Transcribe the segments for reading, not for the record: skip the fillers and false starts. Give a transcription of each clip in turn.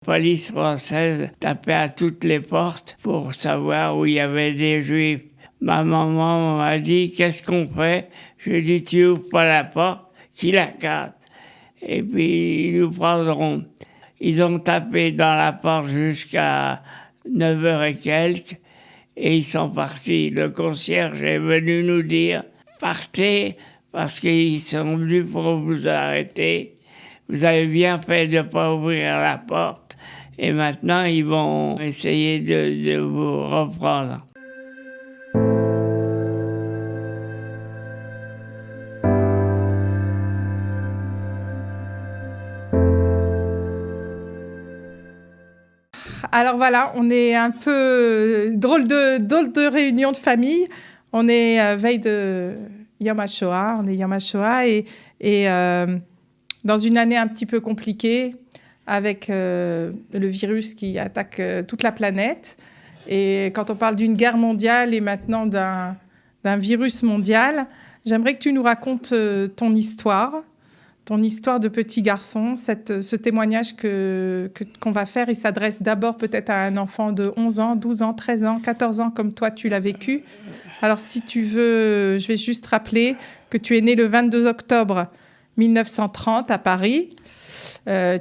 La police française tapait à toutes les portes pour savoir où il y avait des Juifs. Ma maman m'a dit « Qu'est-ce qu'on fait ?» Je lui ai dit « Tu ouvres pas la porte, qui la casse. » Et puis ils nous prendront. Ils ont tapé dans la porte jusqu'à 9 heures et quelques et ils sont partis. Le concierge est venu nous dire « Partez parce qu'ils sont venus pour vous arrêter. Vous avez bien fait de ne pas ouvrir la porte et maintenant ils vont essayer de vous reprendre. » Alors voilà, on est un peu drôle de réunion de famille. On est veille de Yom HaShoah, on est Yom HaShoah et dans une année un petit peu compliquée avec le virus qui attaque toute la planète. Et quand on parle d'une guerre mondiale et maintenant d'un virus mondial, j'aimerais que tu nous racontes ton histoire de petit garçon. Ce témoignage qu'on va faire, il s'adresse d'abord peut-être à un enfant de 11 ans, 12 ans, 13 ans, 14 ans, comme toi, tu l'as vécu. Alors, si tu veux, je vais juste rappeler que tu es né le 22 octobre 1930 à Paris.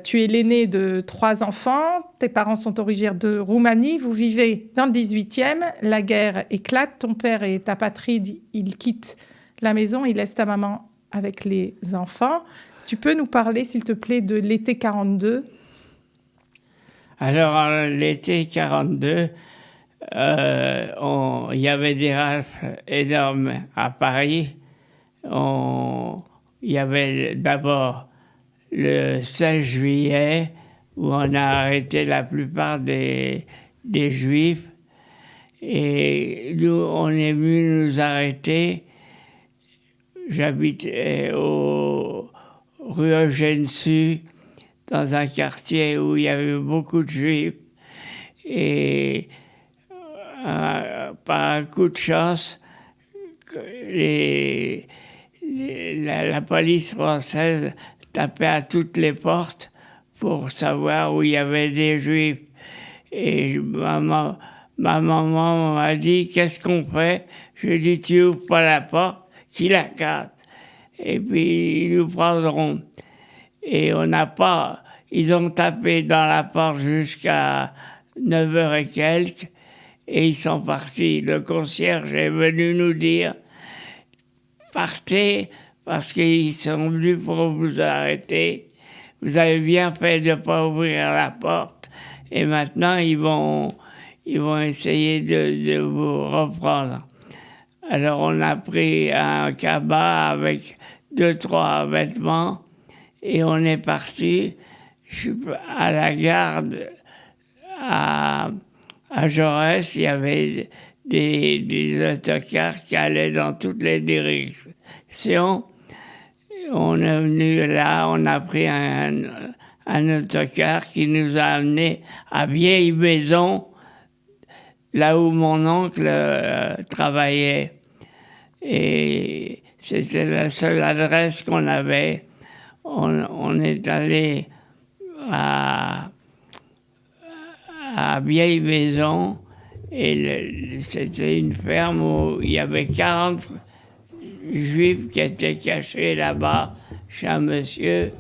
Tu es l'aîné de 3 enfants. Tes parents sont originaires de Roumanie. Vous vivez dans le 18e. La guerre éclate. Ton père et ta patrie, ils quittent la maison. Ils laissent ta maman avec les enfants. Tu peux nous parler, s'il te plaît, de l'été 42 ? Alors, l'été 42, il y avait des rafles énormes à Paris. Il y avait d'abord le 16 juillet où on a arrêté la plupart des Juifs. Et nous, on est venu nous arrêter. J'habitais rue Eugène Sue, dans un quartier où il y avait beaucoup de Juifs. Et par un coup de chance, la police française tapait à toutes les portes pour savoir où il y avait des Juifs. Et ma maman m'a dit « Qu'est-ce qu'on fait ?» Je lui ai dit « Tu ouvres pas la porte, qui la casse. » Et puis ils nous prendront. Et ils ont tapé dans la porte jusqu'à 9 heures et quelques et ils sont partis. Le concierge est venu nous dire « Partez parce qu'ils sont venus pour vous arrêter. Vous avez bien fait de ne pas ouvrir la porte et maintenant ils vont essayer de vous reprendre. » Alors on a pris un cabas avec 2-3 vêtements et on est parti. Je suis à la gare à Jaurès, il y avait des autocars qui allaient dans toutes les directions. On est venu là, on a pris un autocar qui nous a amenés à Vieille Maison, là où mon oncle travaillait. Et c'était la seule adresse qu'on avait. On est allé à Vieille Maison et c'était une ferme où il y avait 40 Juifs qui étaient cachés là-bas chez un monsieur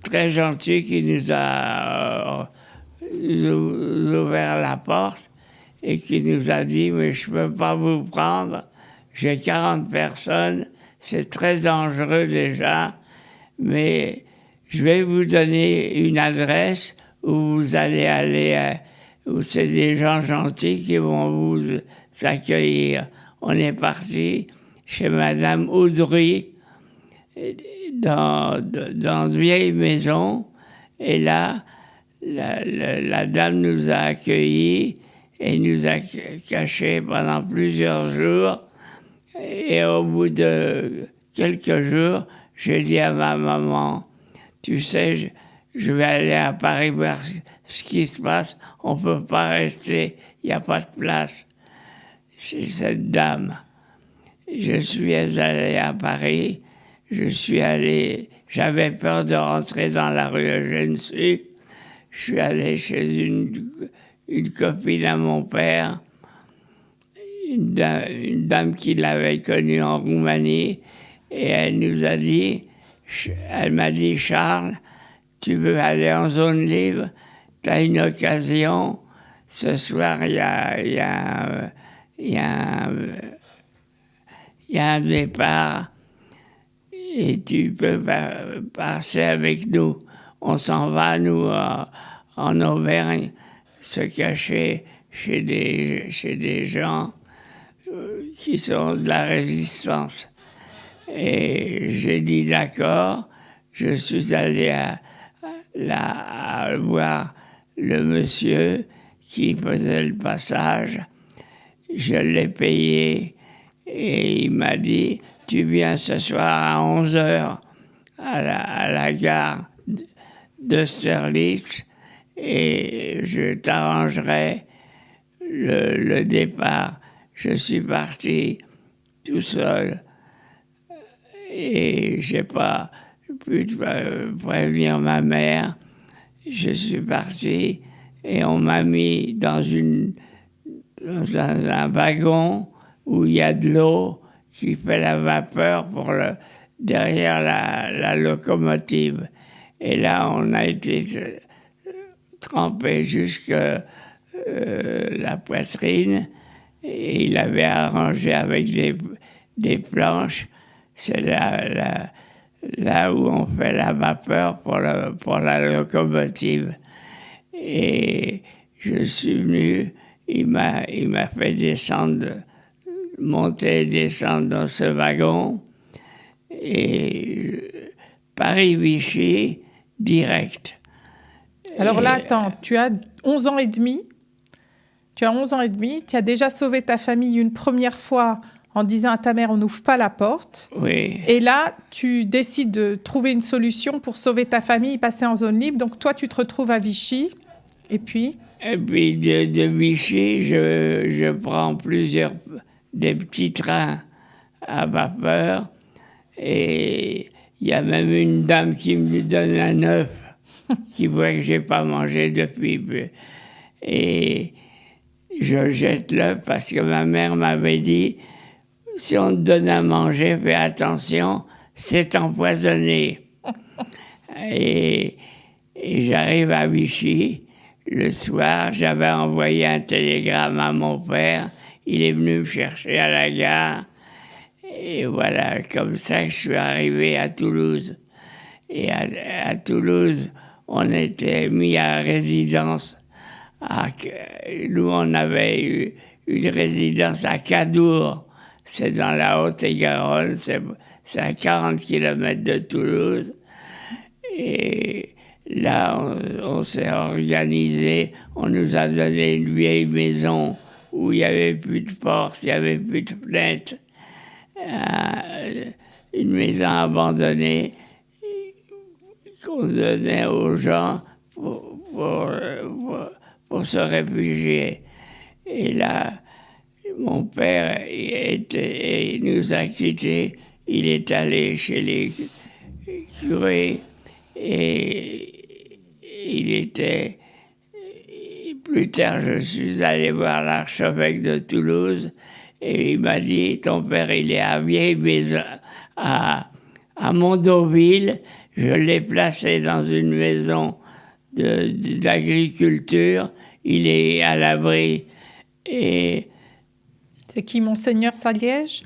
très gentil qui nous a ouvert la porte et qui nous a dit « Mais je ne peux pas vous prendre, j'ai 40 personnes, c'est très dangereux déjà, mais je vais vous donner une adresse où vous allez aller, où c'est des gens gentils qui vont vous accueillir. » On est parti chez Madame Audry, dans une vieille maison, et là, la dame nous a accueillis et nous a cachés pendant plusieurs jours. Et au bout de quelques jours, j'ai dit à ma maman, tu sais, je vais aller à Paris voir ce qui se passe, on ne peut pas rester, il n'y a pas de place chez cette dame. Je suis allé à Paris, je suis allé j'avais peur de rentrer dans la rue Eugène-Sue. Je suis allé chez une copine à mon père, une dame qui l'avait connue en Roumanie, et elle nous a dit, elle m'a dit, Charles, tu veux aller en zone libre, tu as une occasion, ce soir il y a un départ et tu peux passer avec nous. On s'en va, nous, en Auvergne, se cacher chez des gens qui sont de la résistance. Et j'ai dit d'accord. Je suis allé à voir le monsieur qui faisait le passage. Je l'ai payé et il m'a dit « Tu viens ce soir à 11h à la gare d'Austerlitz et je t'arrangerai le départ. » Je suis parti tout seul et j'ai pas pu prévenir ma mère. Je suis parti et on m'a mis dans un wagon où il y a de l'eau qui fait la vapeur derrière la locomotive. Et là, on a été trempé jusque la poitrine. Et il avait arrangé avec des planches. C'est là où on fait la vapeur pour la locomotive. Et je suis venu, il m'a fait monter et descendre dans ce wagon. Et Paris-Vichy, direct. Alors là, attends, tu as 11 ans et demi. Tu as déjà sauvé ta famille une première fois en disant à ta mère, on n'ouvre pas la porte. Oui. Et là, tu décides de trouver une solution pour sauver ta famille, passer en zone libre. Donc toi, tu te retrouves à Vichy. Et puis de Vichy, je prends des petits trains à vapeur. Et il y a même une dame qui me donne un œuf, qui voit que j'ai pas mangé depuis. Et je jette l'œuf parce que ma mère m'avait dit, si on te donne à manger, fais attention, c'est empoisonné. Et j'arrive à Vichy. Le soir, j'avais envoyé un télégramme à mon père. Il est venu me chercher à la gare. Et voilà, comme ça, je suis arrivé à Toulouse. Et à Toulouse, on était mis à résidence. Nous, on avait eu une résidence à Cadour. C'est dans la Haute-Garonne, c'est à 40 km de Toulouse. Et là, on s'est organisé. On nous a donné une vieille maison où il n'y avait plus de porte, il n'y avait plus de fenêtre. Une maison abandonnée qu'on donnait aux gens pour se réfugier. Et là, mon père nous a quittés. Il est allé chez les curés et il était... Plus tard, je suis allé voir l'archevêque de Toulouse et il m'a dit, ton père, il est à Vieille Maison, à Mondonville. Je l'ai placé dans une maison d'agriculture. Il est à l'abri. Et c'est qui, Monseigneur Saliège?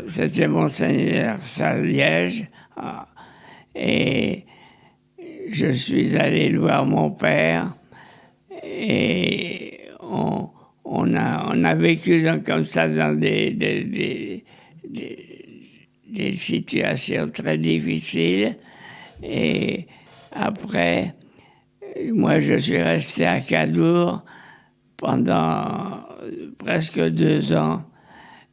C'était Monseigneur Saliège. Et je suis allé voir mon père. Et on a vécu comme ça dans des situations très difficiles. Et après, moi, je suis resté à Cadour pendant presque 2 ans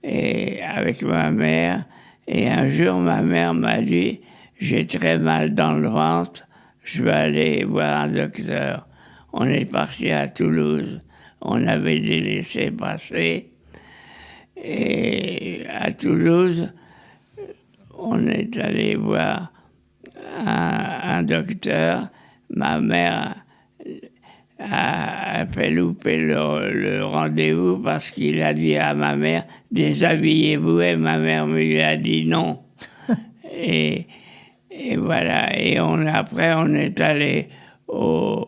et avec ma mère. Et un jour, ma mère m'a dit, j'ai très mal dans le ventre, je vais aller voir un docteur. On est parti à Toulouse. On avait des laissés-passer. Et à Toulouse, on est allé voir un docteur. Ma mère a fait louper le rendez-vous parce qu'il a dit à ma mère « Déshabillez-vous » et ma mère lui a dit non. et voilà. Et après, on est allé au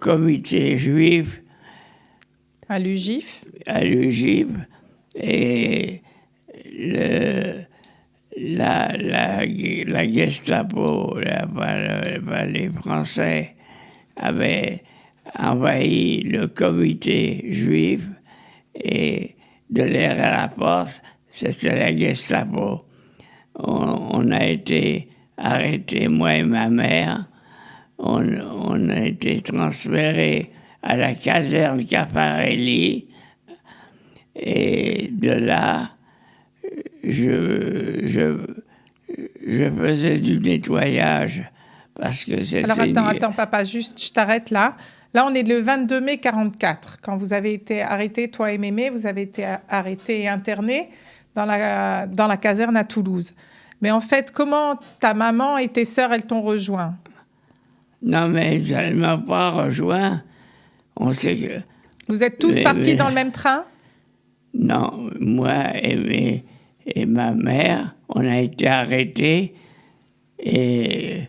comité juif. À l'UGIF. À l'UGIF. Et la Gestapo, les Français avaient envahi le comité juif et de l'air à la porte, c'était la Gestapo. On a été arrêtés, moi et ma mère. On a été transférés à la caserne Caffarelli. Et de là, je faisais du nettoyage parce que c'était... Alors attends, papa, juste, je t'arrête là. Là, on est le 22 mai 44. Quand vous avez été arrêtés, toi et Mémé, vous avez été arrêtés et internés dans la caserne à Toulouse. Mais en fait, comment ta maman et tes sœurs, elles t'ont rejoint? Non, mais elle ne m'a pas rejoint. On sait que... Vous êtes tous partis dans le même train? Non, moi et ma mère, on a été arrêtés et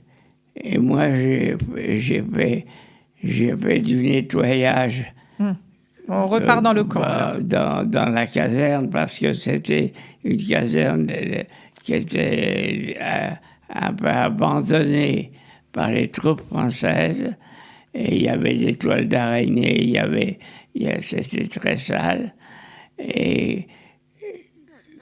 moi j'ai fait du nettoyage. On repart dans le camp. Dans la caserne parce que c'était une caserne qui était un peu abandonnée par les troupes françaises et il y avait des toiles d'araignée, c'était très sale. Et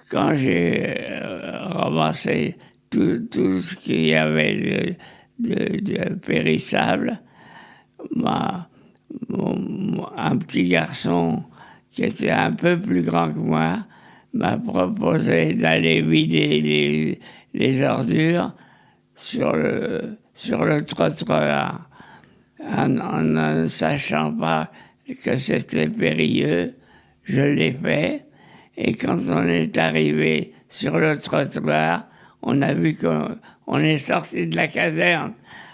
quand j'ai ramassé tout ce qu'il y avait de périssable, un petit garçon qui était un peu plus grand que moi m'a proposé d'aller vider les ordures sur le trottoir. En ne sachant pas que c'était périlleux, je l'ai fait. Et quand on est arrivé sur le trottoir, on a vu qu'on est sorti de la caserne.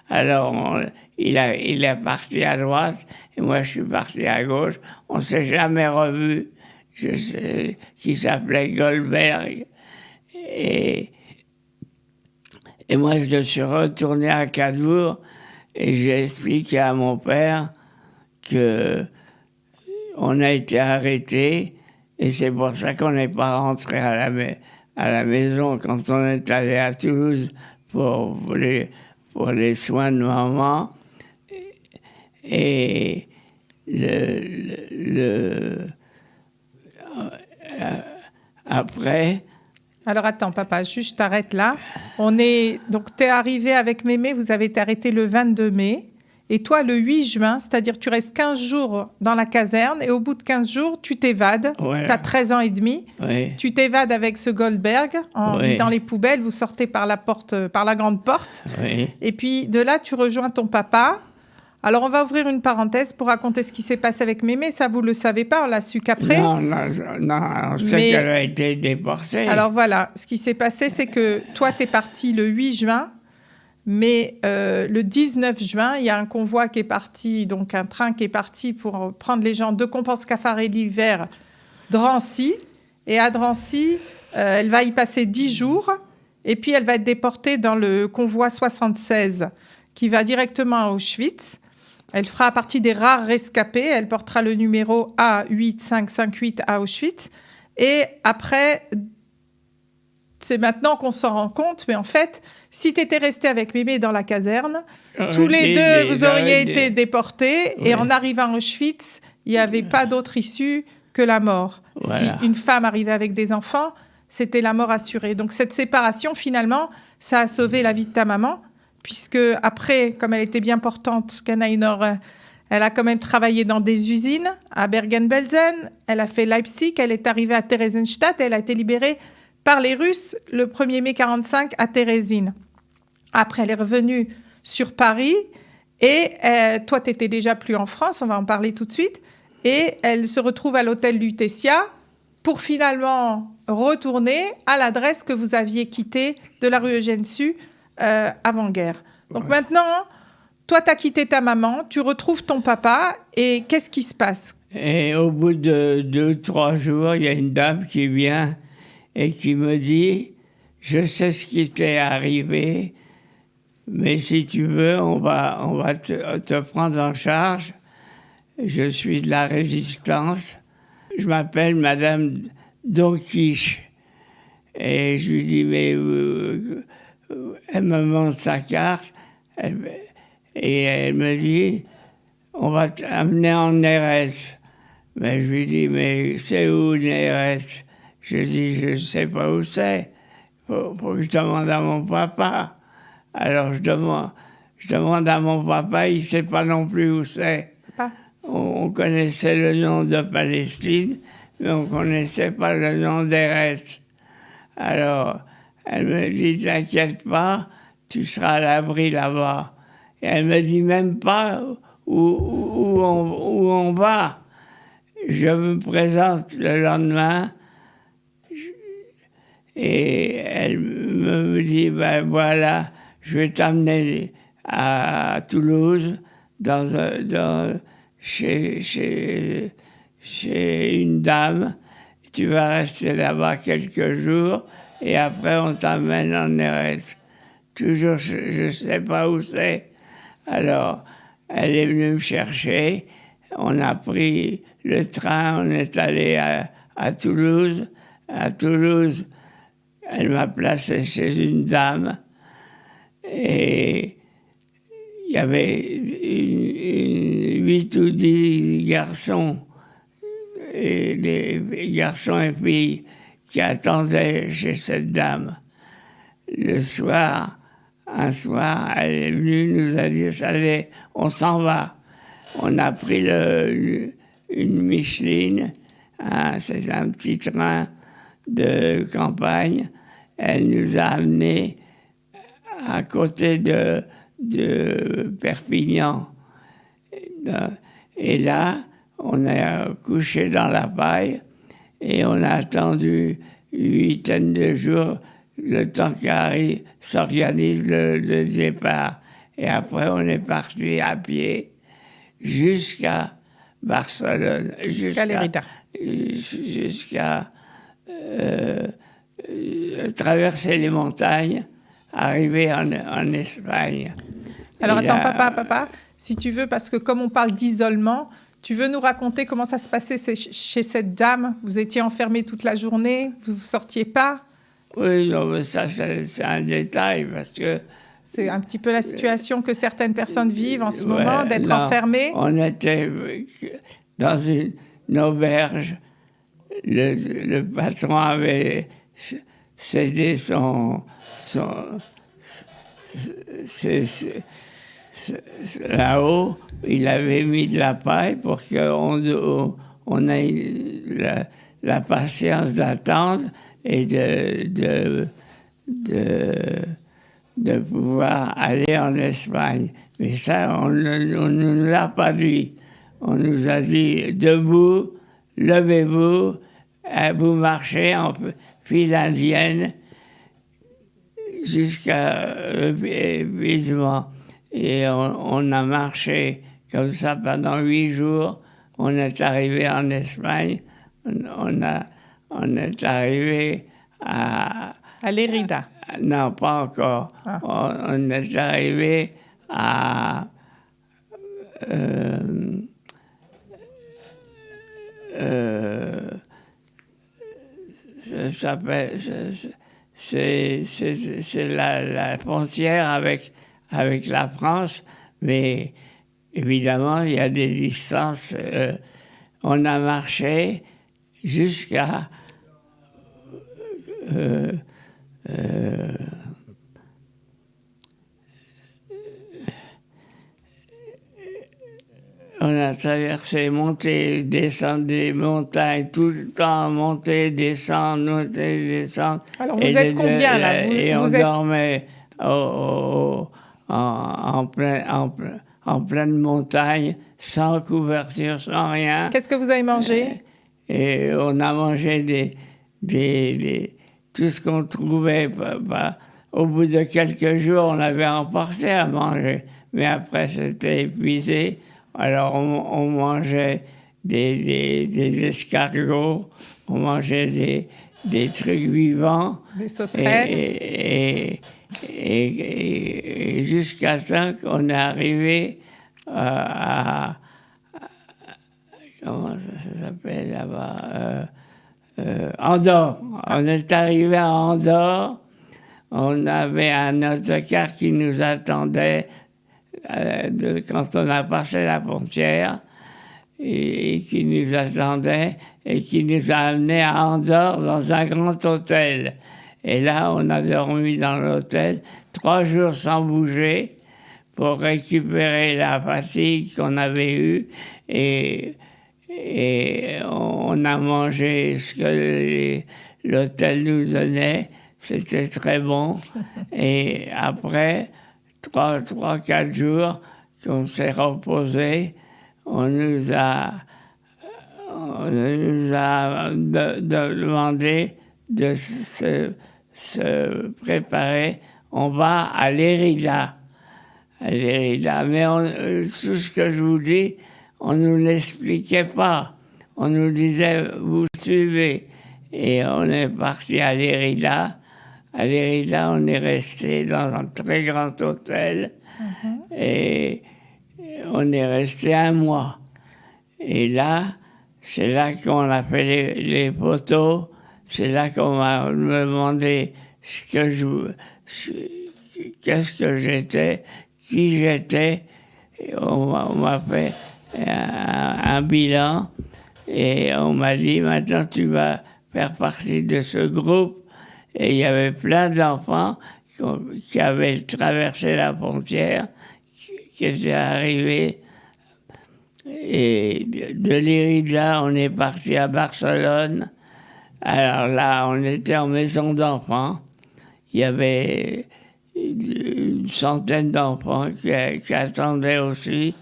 Alors, il est parti à droite et moi, je suis parti à gauche. On ne s'est jamais revus. Je sais qu'il s'appelait Goldberg. Et moi, je suis retourné à Cadour et j'ai expliqué à mon père qu'on a été arrêtés et c'est pour ça qu'on n'est pas rentré à la maison quand on est allé à Toulouse pour les soins de maman. Et après... Alors attends, papa, juste je t'arrête là. Donc t'es arrivé avec Mémé, vous avez été arrêté le 22 mai. Et toi, le 8 juin, c'est-à-dire tu restes 15 jours dans la caserne et au bout de 15 jours, tu t'évades. Ouais. Tu as 13 ans et demi. Oui. Tu t'évades avec ce Goldberg en vidant les poubelles. Vous sortez par la grande porte. Oui. Et puis de là, tu rejoins ton papa. Alors, on va ouvrir une parenthèse pour raconter ce qui s'est passé avec Mémé. Ça, vous ne le savez pas, on l'a su qu'après. Non, on sait qu'elle a été déportée. Alors voilà, ce qui s'est passé, c'est que toi, tu es parti le 8 juin, mais le 19 juin, il y a un convoi qui est parti, donc un train qui est parti pour prendre les gens de Compans-Caffarelli vers Drancy. Et à Drancy, elle va y passer 10 jours, et puis elle va être déportée dans le convoi 76, qui va directement à Auschwitz. Elle fera partie des rares rescapés. Elle portera le numéro A8558 à Auschwitz. Et après, c'est maintenant qu'on s'en rend compte, mais en fait, si tu étais resté avec Mémé dans la caserne, tous les deux, vous auriez été déportés. Ouais. Et en arrivant à Auschwitz, il n'y avait pas d'autre issue que la mort. Voilà. Si une femme arrivait avec des enfants, c'était la mort assurée. Donc cette séparation, finalement, ça a sauvé la vie de ta maman. Puisque après, comme elle était bien portante, Kanaïnor, elle a quand même travaillé dans des usines à Bergen-Belsen, elle a fait Leipzig, elle est arrivée à Theresienstadt, elle a été libérée par les Russes le 1er mai 1945 à Térésine. Après, elle est revenue sur Paris et toi, tu n'étais déjà plus en France, on va en parler tout de suite, et elle se retrouve à l'hôtel Lutetia pour finalement retourner à l'adresse que vous aviez quittée de la rue Eugène Sue avant-guerre. Donc maintenant, toi, tu as quitté ta maman, tu retrouves ton papa, et qu'est-ce qui se passe? Et au bout de 2 ou 3 jours, il y a une dame qui vient et qui me dit « Je sais ce qui t'est arrivé, mais si tu veux, on va te prendre en charge. Je suis de la résistance. Je m'appelle Madame Donquiche. » Et je lui dis « Mais elle me montre sa carte et elle me dit « On va t'amener en RS. » Mais je lui dis, mais c'est où Néret? Je dis, je ne sais pas où c'est. Faut que je demande à mon papa. Alors je demande à mon papa, il ne sait pas non plus où c'est. On connaissait le nom de Palestine, mais on ne connaissait pas le nom d'Eret. Alors, elle me dit, t'inquiète pas, tu seras à l'abri là-bas. Et elle me dit même pas où on va. Je me présente le lendemain et elle me dit, ben voilà, je vais t'amener à Toulouse chez une dame. Tu vas rester là-bas quelques jours et après on t'amène en Erez. Toujours, je ne sais pas où c'est. Alors, elle est venue me chercher. On a pris le train, on est allé à Toulouse. À Toulouse, elle m'a placé chez une dame et il y avait 8 ou 10 garçons, et des garçons et filles qui attendaient chez cette dame. Le soir, un soir, elle est venue, nous a dit, allez, on s'en va. On a pris une Micheline, c'est un petit train de campagne. Elle nous a amenés à côté de Perpignan. Et là, on a couché dans la paille et on a attendu 8 de jours le temps qu'Harry s'organise le départ. Et après, on est parti à pied jusqu'à Barcelone. Jusqu'à Lérida. Jusqu'à traverser les montagnes, arriver en Espagne. Alors attends, papa, si tu veux, parce que comme on parle d'isolement, tu veux nous raconter comment ça se passait chez cette dame? Vous étiez enfermés toute la journée, vous ne sortiez pas? Oui, non, mais ça, c'est un détail, parce que... C'est un petit peu la situation que certaines personnes vivent en ce moment, d'être enfermées. On était dans une auberge. Le patron avait cédé là-haut, il avait mis de la paille pour qu'on ait la patience d'attendre et de pouvoir aller en Espagne. Mais ça, on ne nous l'a pas dit. On nous a dit, debout, levez-vous, vous marchez en file indienne jusqu'à l'épuisement. Et on a marché comme ça pendant 8 jours. On est arrivé en Espagne. On est arrivé à Lérida. Non, pas encore. Ah. On est arrivé à... ça s'appelle... C'est la frontière avec la France, mais évidemment, il y a des distances. On a marché jusqu'à... on a traversé, monté, descendu des montagnes, tout le temps, monter, descendre, monter, descendre. Alors, vous êtes combien, là? On dormait en pleine montagne, sans couverture, sans rien. Qu'est-ce que vous avez mangé? Et on a mangé tout ce qu'on trouvait au bout de quelques jours, on avait emporté à manger. Mais après, c'était épuisé. Alors, on mangeait des escargots, on mangeait des trucs vivants. Des sauterelles. Et jusqu'à temps qu'on est arrivé comment ça s'appelle là-bas? Andorre. On est arrivé à Andorre. On avait un autocar qui nous attendait quand on a passé la frontière et qui nous attendait et qui nous a amenés à Andorre dans un grand hôtel. Et là, on a dormi dans l'hôtel 3 jours sans bouger pour récupérer la fatigue qu'on avait eue et on a mangé ce que l'hôtel nous donnait. C'était très bon. Et après 3-4 jours qu'on s'est reposé, on nous a demandé de se préparer. On va à l'Érida. Mais tout ce que je vous dis, on ne nous l'expliquait pas. On nous disait, vous suivez. Et on est parti à l'Érida. À l'Érida, on est resté dans un très grand hôtel. Et on est resté 1 mois. Et là, c'est là qu'on a fait les photos. C'est là qu'on m'a demandé qu'est-ce que j'étais, qui j'étais. Et on m'a fait un bilan. Et on m'a dit, maintenant tu vas faire partie de ce groupe. Et il y avait plein d'enfants qui avaient traversé la frontière, qui étaient arrivés. Et de l'Érida, on est parti à Barcelone. Alors là, on était en maison d'enfants. Il y avait une centaine d'enfants qui attendaient aussi,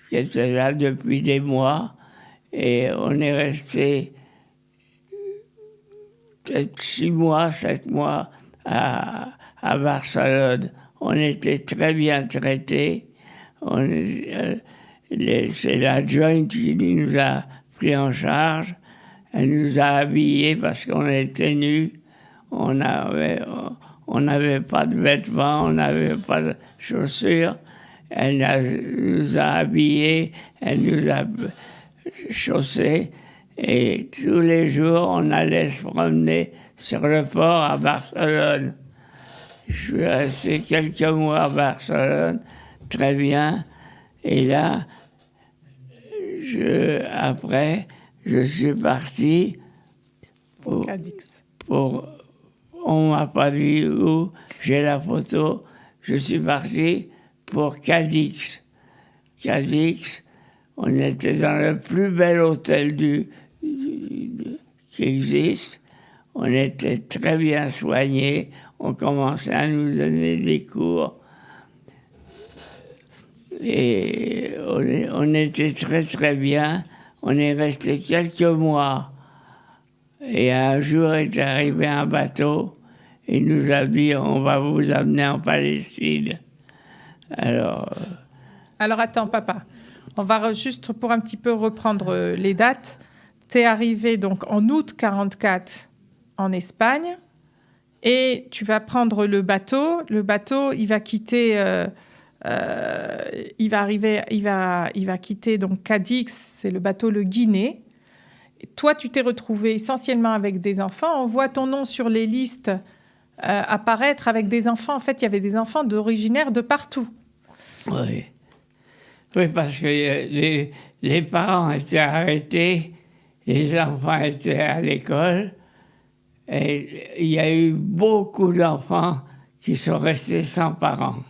qui étaient là depuis des mois. Et on est resté peut-être 6 mois, 7 mois à Barcelone. On était très bien traités. C'est la joint qui nous a pris en charge. Elle nous a habillés parce qu'on était nus. On n'avait pas de vêtements, on n'avait pas de chaussures. Elle nous a habillés, elle nous a chaussés. Et tous les jours, on allait se promener sur le port à Barcelone. Je suis resté quelques mois à Barcelone, très bien. Et là, après, je suis parti pour Cadix. On m'a pas dit où, j'ai la photo. Je suis parti pour Cadix. Cadix, on était dans le plus bel hôtel qui existe. On était très bien soignés. On commençait à nous donner des cours. Et on était très très bien. On est resté quelques mois. Et un jour est arrivé un bateau. Il nous a dit, on va vous amener en Palestine. Alors attends, papa. On va juste pour un petit peu reprendre les dates. Tu es arrivé donc en août 1944 en Espagne et tu vas prendre le bateau. Le bateau, il va quitter, il va quitter donc Cadix, c'est le bateau le Guinée. Et toi, tu t'es retrouvé essentiellement avec des enfants. On voit ton nom sur les listes apparaître avec des enfants. En fait, il y avait des enfants originaires de partout. Oui. Oui, parce que les parents étaient arrêtés, les enfants étaient à l'école, et il y a eu beaucoup d'enfants qui sont restés sans parents.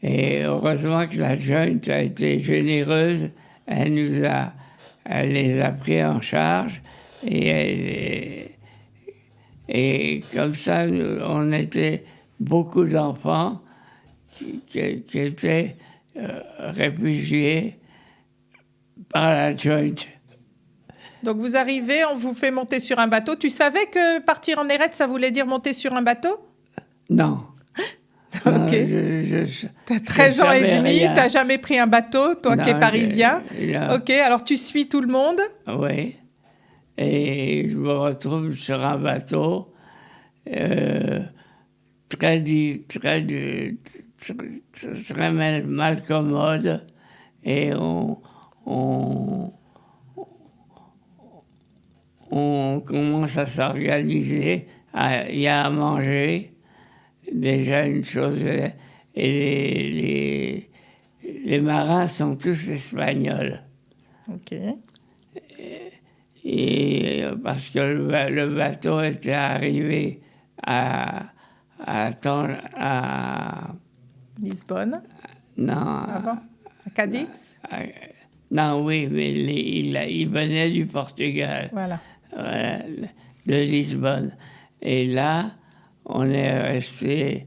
Et heureusement que la joint a été généreuse, elle les a pris en charge, et comme ça, on était beaucoup d'enfants qui étaient réfugiés par la joint. Donc vous arrivez, on vous fait monter sur un bateau. Tu savais que partir en Erette, ça voulait dire monter sur un bateau ? Non. Ok. Non, T'as 13 ans et savais demi, rien. t'as jamais pris un bateau, toi qui es Non, parisien. non. Ok, alors tu suis tout le monde. Oui. Et je me retrouve sur un bateau euh, très mal commode. Et on, on commence à s'organiser. Il y a à manger, déjà une chose. Et les marins sont tous espagnols. Ok. Et parce que le bateau était arrivé à, Lisbonne, non, avant. À Cadix. à- non, oui, mais il venait du Portugal, Voilà. voilà, de Lisbonne. Et là, on est resté,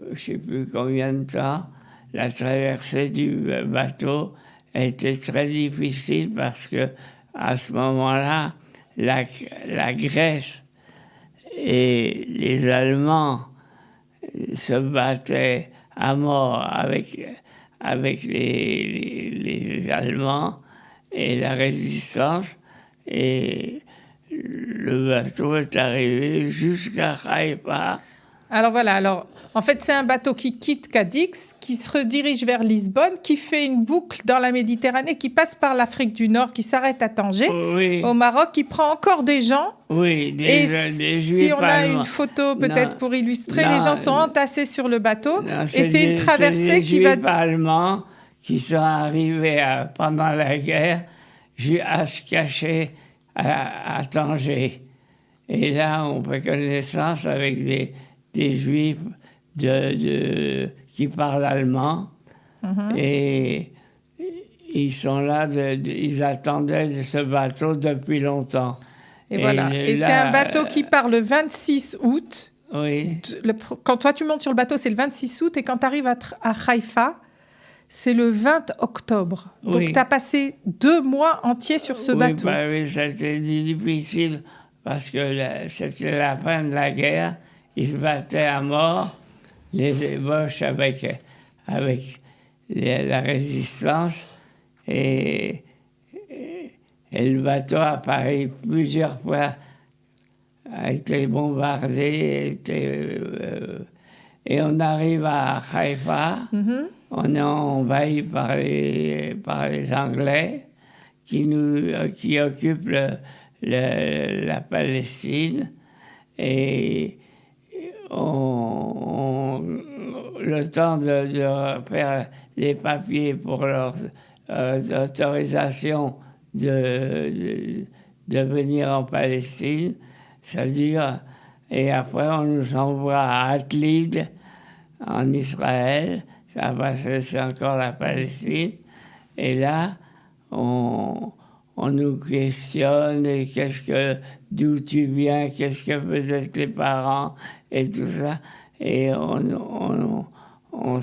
je ne sais plus combien de temps. La traversée du bateau était très difficile parce que à ce moment-là, la Grèce et les Allemands se battaient à mort avec les Allemands et la résistance. Et le bateau est arrivé jusqu'à Haïfa. Alors voilà, alors en fait c'est un bateau qui quitte Cadix, qui se redirige vers Lisbonne, qui fait une boucle dans la Méditerranée, qui passe par l'Afrique du Nord, qui s'arrête à Tanger, Oui, au Maroc, qui prend encore des gens. oui, Et des si Juifs on a allemands. une photo peut-être Non, pour illustrer, les non, gens sont entassés sur le bateau non, et c'est une traversée des qui va... Juifs allemands qui sont arrivés pendant la guerre à se cacher à Tanger. Et là, on fait connaissance avec des Juifs qui parlent allemand. Et ils sont là, ils attendaient ce bateau depuis longtemps. Et voilà. Et c'est un bateau qui part le 26 août. Oui. Quand toi tu montes sur le bateau, c'est le 26 août. Et quand tu arrives à Haïfa, c'est le 20 octobre. Oui. Donc tu as passé 2 mois entiers sur ce bateau. Bah, oui, c'était difficile parce que c'était la fin de la guerre. Ils se battaient à mort, les Boches avec la résistance. Et le bateau a apparu plusieurs fois, a été bombardé. Et on arrive à Haïfa. On est envahi par les Anglais qui occupent la Palestine. Et le temps de faire les papiers pour leur autorisation de venir en Palestine, ça dure. Et après, on nous envoie à Atlid, en Israël. Après, c'est encore la Palestine. Et là, on nous questionne, d'où tu viens, qu'est-ce que peut-être tes parents, et tout ça. Et on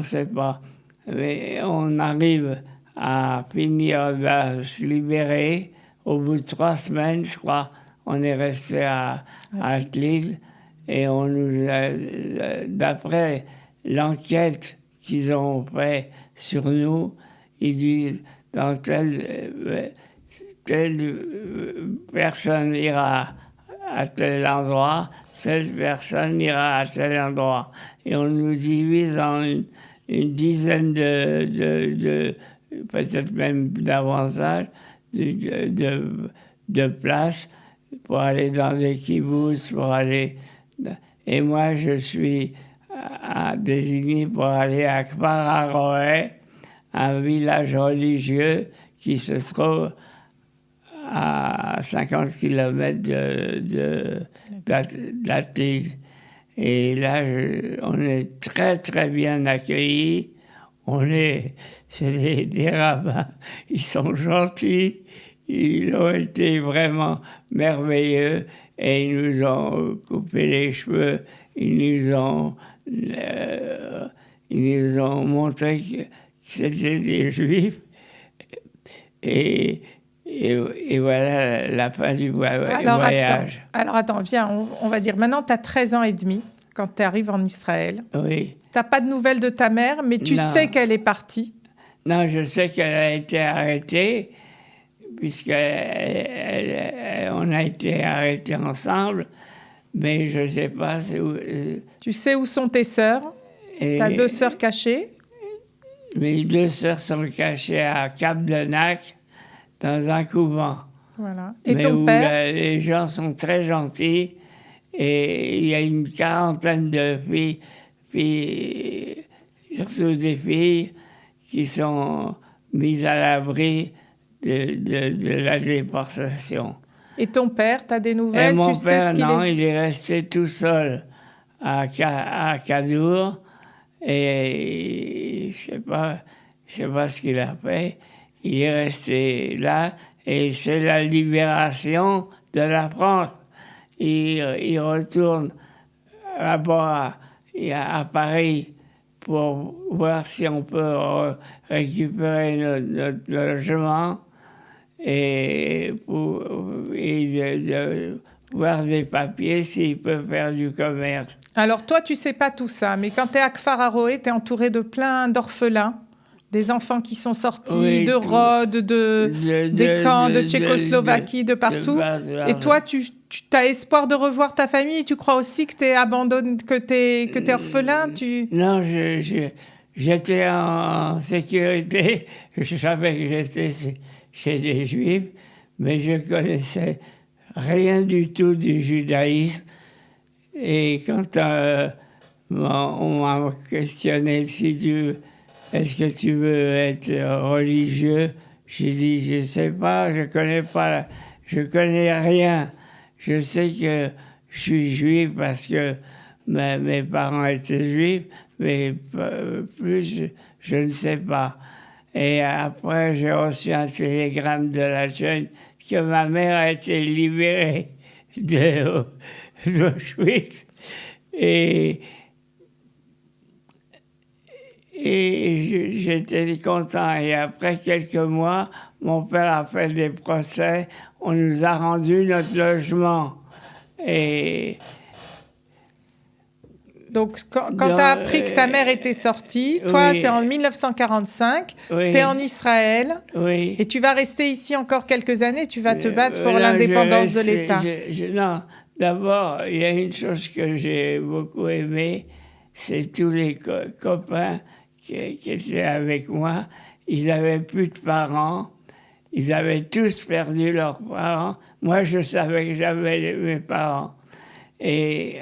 sait pas. Mais on arrive à finir de se libérer. Au bout de 3 semaines, je crois, on est resté à Atlid. Et on nous a, d'après l'enquête qu'ils ont fait sur nous, ils disent dans telle personne ira à tel endroit, telle personne ira à tel endroit. Et on nous divise en une dizaine peut-être même davantage, de places pour aller dans des kibboutz, pour aller... Et moi, je suis désigné pour aller à Kfar HaRoeh, un village religieux qui se trouve à 50 km d'Atlid. Et là, on est très, très bien accueillis. C'est des rabbins, ils sont gentils, ils ont été vraiment merveilleux et ils nous ont coupé les cheveux, ils nous ont montré que c'était des Juifs et et voilà la fin du voyage. Alors attends, viens, on va dire, maintenant tu as 13 ans et demi quand tu arrives en Israël. Oui. Tu n'as pas de nouvelles de ta mère, mais tu sais qu'elle est partie. Non, je sais qu'elle a été arrêtée, puisqu'on a été arrêtés ensemble, mais je ne sais pas où... Tu sais où sont tes sœurs? Tu as 2 sœurs cachées? Mes 2 sœurs sont cachées à Cap-de-Nac, dans un couvent. Voilà. Et mais ton où père? Les gens sont très gentils, et il y a une quarantaine de filles, surtout des filles, qui sont mises à l'abri de la déportation. Et ton père, tu as des nouvelles? Et mon tu sais père, ce qu'il non, est... il est resté tout seul à Cadour, et je sais pas ce qu'il a fait. Il est resté là, et c'est la libération de la France. Il retourne là-bas à Paris pour voir si on peut récupérer notre logement et de voir des papiers s'il peut faire du commerce. Alors toi, tu sais pas tout ça, mais quand tu es à Kfar Aroé, tu es entouré de plein d'orphelins, des enfants qui sont sortis de Rhodes, des camps de Tchécoslovaquie, de partout. Et toi, tu as espoir de revoir ta famille? Tu crois aussi que tu es abandonné, que tu es orphelin? Non, j'étais en sécurité. Je savais que j'étais chez des Juifs, mais je connaissais rien du tout du judaïsme. Et quand on m'a questionné est-ce que tu veux être religieux, j'ai dit je sais pas, je connais rien. Je sais que je suis juif parce que mes parents étaient juifs, mais plus je ne sais pas. Et après, j'ai reçu un télégramme de la jeune que ma mère a été libérée d'Auschwitz. Et j'étais content. Et après quelques mois, mon père a fait des procès. On nous a rendu notre logement. Et donc, quand tu as appris que ta mère était sortie, toi, c'est en 1945, tu es en Israël, et tu vas rester ici encore quelques années, tu vas te battre pour l'indépendance de l'État. Non, d'abord, il y a une chose que j'ai beaucoup aimée, c'est tous les copains qui étaient avec moi. Ils n'avaient plus de parents, ils avaient tous perdu leurs parents. Moi, je savais que j'avais mes parents. Et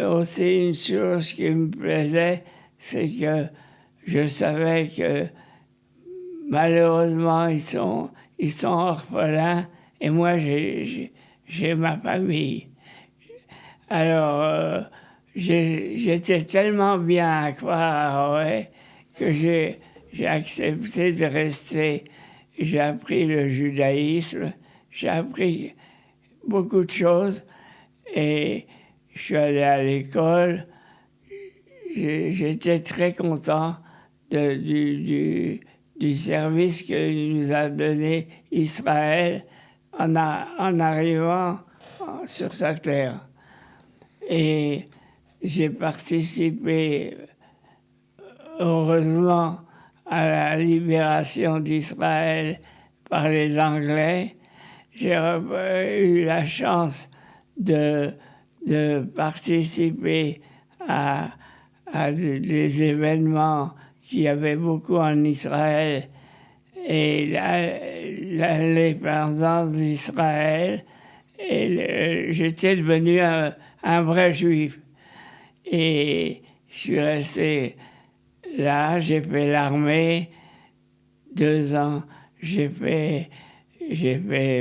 aussi, une chose qui me plaisait, c'est que je savais que malheureusement, ils sont orphelins, et moi, j'ai ma famille. Alors, j'étais tellement bien à Kfar que j'ai accepté de rester. J'ai appris le judaïsme, j'ai appris beaucoup de choses, et je suis allé à l'école. J'étais très content du service que nous a donné Israël en arrivant sur sa terre. Et j'ai participé, heureusement, à la libération d'Israël par les Anglais. J'ai eu la chance de participer à des événements qu'il y avait beaucoup en Israël, et l'indépendance d'Israël, et j'étais devenu un vrai juif. Et je suis resté là, j'ai fait l'armée 2 ans, j'ai fait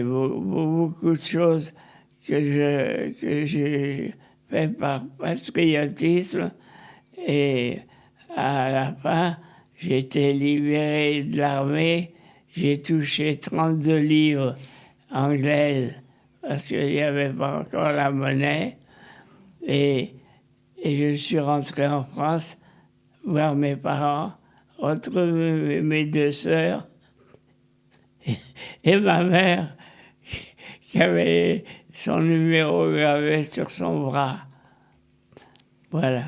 beaucoup de choses que j'ai fait par patriotisme, et à la fin, j'ai été libéré de l'armée, j'ai touché 32 livres anglaises parce qu'il n'y avait pas encore la monnaie, et je suis rentré en France voir mes parents, retrouver mes 2 sœurs, et ma mère qui avait son numéro gravé sur son bras. Voilà.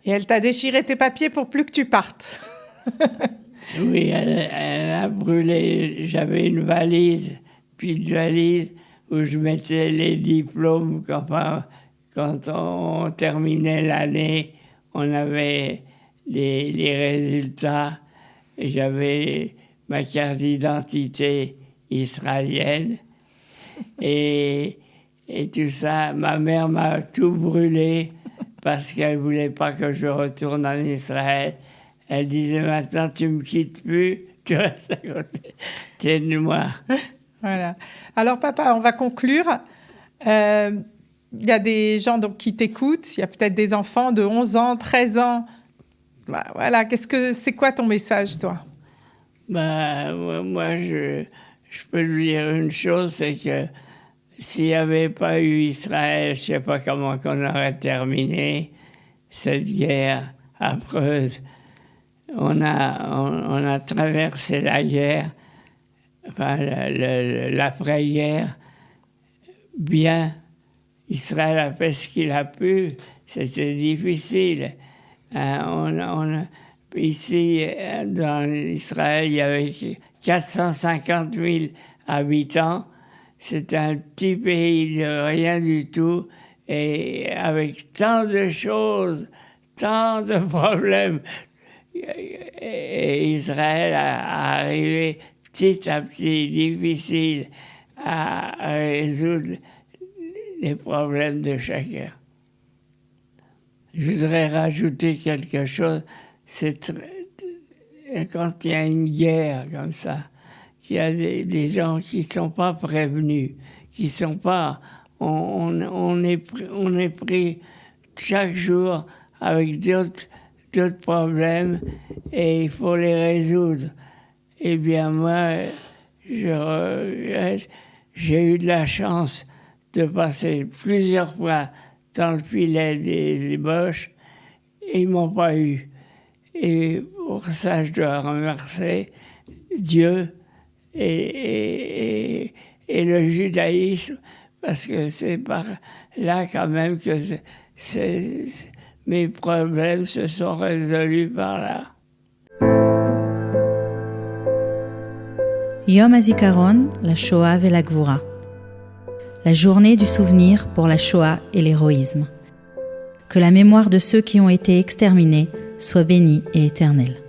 Et elle t'a déchiré tes papiers pour plus que tu partes. Oui, elle a brûlé. J'avais une valise, puis une valise où je mettais les diplômes. Quand on terminait l'année, on avait les résultats. Et j'avais ma carte d'identité israélienne. Et tout ça, ma mère m'a tout brûlé parce qu'elle ne voulait pas que je retourne en Israël. Elle disait, maintenant, tu ne me quittes plus, tu restes à côté de moi. Voilà. Alors, papa, on va conclure. Il y a des gens donc, qui t'écoutent. Il y a peut-être des enfants de 11 ans, 13 ans. Voilà. C'est quoi ton message, toi? Moi, je peux lui dire une chose, c'est que s'il n'y avait pas eu Israël, je ne sais pas comment on aurait terminé cette guerre affreuse. On a traversé la guerre, enfin, l'après-guerre, bien. Israël a fait ce qu'il a pu. C'était difficile. Ici, dans Israël, il y avait 450 000 habitants. C'était un petit pays de rien du tout. Et avec tant de choses, tant de problèmes, et Israël a arrivé petit à petit, difficile à résoudre les problèmes de chacun. Je voudrais rajouter quelque chose. Quand il y a une guerre comme ça, qu'il y a des gens qui ne sont pas prévenus, qui sont pas... On est pris chaque jour avec d'autres problèmes et il faut les résoudre. Eh bien, moi, je regrette. J'ai eu de la chance de passer plusieurs fois dans le filet des Boches et ils ne m'ont pas eu. Et pour ça, je dois remercier Dieu et le judaïsme, parce que c'est par là quand même que mes problèmes se sont résolus par là. Yom HaZikaron, la Shoah ולגבורה. La journée du souvenir pour la Shoah et l'héroïsme. Que la mémoire de ceux qui ont été exterminés soit bénie et éternelle.